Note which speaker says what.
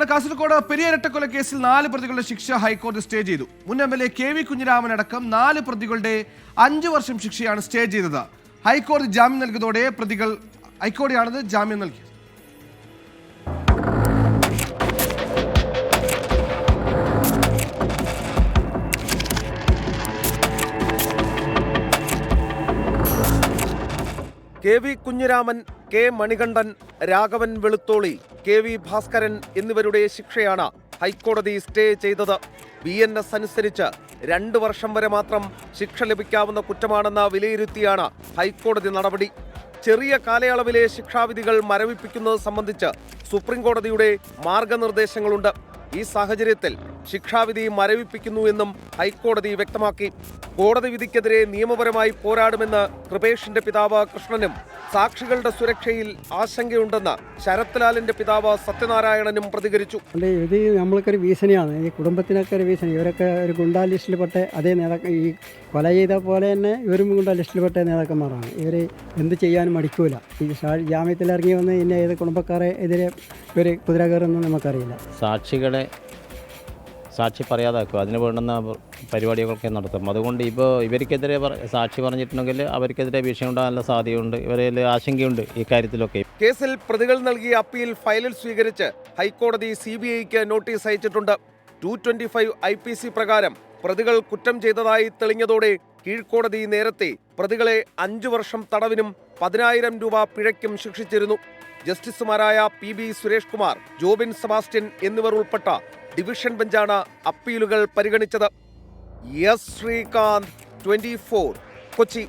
Speaker 1: കാസർഗോഡ് പെരിയ കേസിൽ 4 പ്രതികളുടെ ശിക്ഷ ഹൈക്കോടതി സ്റ്റേ ചെയ്തു. മുൻ MLA KV കുഞ്ഞിരാമൻ അടക്കം 4 പ്രതികളുടെ 5 വർഷം ശിക്ഷയാണ് സ്റ്റേ ചെയ്തത്. ഹൈക്കോടതി ജാമ്യം നൽകിയതോടെ ഹൈക്കോടതിയാണത് ജാമ്യം നൽകിയത്.
Speaker 2: KV Kunhiraman, K Manikandan, Raghavan Velutholi, KV Bhaskaran എന്നിവരുടെ ശിക്ഷയാണ് ഹൈക്കോടതി സ്റ്റേ ചെയ്തത്. BNS അനുസരിച്ച് 2 വർഷം വരെ മാത്രം ശിക്ഷ ലഭിക്കാവുന്ന കുറ്റമാണെന്ന് വിലയിരുത്തിയാണ് ഹൈക്കോടതി നടപടി. ചെറിയ കാലയളവിലെ ശിക്ഷാവിധികൾ മരവിപ്പിക്കുന്നത് സംബന്ധിച്ച് സുപ്രീംകോടതിയുടെ മാർഗനിർദ്ദേശങ്ങളുണ്ട്. ഈ സാഹചര്യത്തിൽ ശിക്ഷാവിധി മരവിപ്പിക്കുന്നുവെന്നും ഹൈക്കോടതി വ്യക്തമാക്കി. കോടതി വിധിക്കെതിരെ നിയമപരമായി പോരാടുമെന്ന് കൃപേഷിന്റെ പിതാവ് കൃഷ്ണനും സാക്ഷികളുടെ സുരക്ഷയിൽ ആശങ്കയുണ്ടെന്ന് ശരത് ലാലിന്റെ പിതാവ് സത്യനാരായണനും പ്രതികരിച്ചു.
Speaker 3: ഇത് നമ്മൾക്കൊരു ഭീഷണിയാണ്, ഈ കുടുംബത്തിനൊക്കെ ഒരു ഭീഷണി. ഇവരൊക്കെ ഒരു ഗുണ്ടാ ലിസ്റ്റിൽപ്പെട്ട അതേ ഈ കൊല ചെയ്ത പോലെ തന്നെ ഇവരും ഗുണ്ടാ ലിസ്റ്റിൽപ്പെട്ട നേതാക്കന്മാരാണ്. ഇവർ എന്ത് ചെയ്യാനും മടിക്കൂല. ഈ ജാമ്യത്തിൽ ഇറങ്ങി വന്ന് ഇന്ന ഏത് കുടുംബക്കാരെ എതിരെ ഇവർ കുതിര കയറുമെന്ന് നമുക്കറിയില്ല.
Speaker 4: സാക്ഷി പറയാതാക്കും, അതിന് വേണ്ടുന്ന പരിപാടികളൊക്കെ നടത്തും. അതുകൊണ്ട് ഇപ്പോൾ ഇവർക്കെതിരെ സാക്ഷി പറഞ്ഞിട്ടുണ്ടെങ്കിൽ അവർക്കെതിരെ ഭീഷണി ഉണ്ടാകാനുള്ള സാധ്യതയുണ്ട്. ഇവരിൽ ആശങ്കയുണ്ട് ഈ കാര്യത്തിലൊക്കെ.
Speaker 2: കേസിൽ പ്രതികൾ നൽകിയ അപ്പീൽ ഫയലിൽ സ്വീകരിച്ച് ഹൈക്കോടതി CBIക്ക് നോട്ടീസ് അയച്ചിട്ടുണ്ട്. 225 IPC പ്രകാരം പ്രതികൾ കുറ്റം ചെയ്തതായി തെളിഞ്ഞതോടെ കീഴ്ക്കോടതി നേരത്തെ പ്രതികളെ 5 വർഷം തടവിനും 10,000 രൂപ പിഴയ്ക്കും ശിക്ഷിച്ചിരുന്നു. ജസ്റ്റിസുമാരായ PB സുരേഷ് കുമാർ, ജോബിൻ സെബാസ്റ്റ്യൻ എന്നിവർ ഉൾപ്പെട്ട ഡിവിഷൻ ബെഞ്ചാണ് അപ്പീലുകൾ പരിഗണിച്ചത്. ശ്രീകാന്ത്, 24, കൊച്ചി.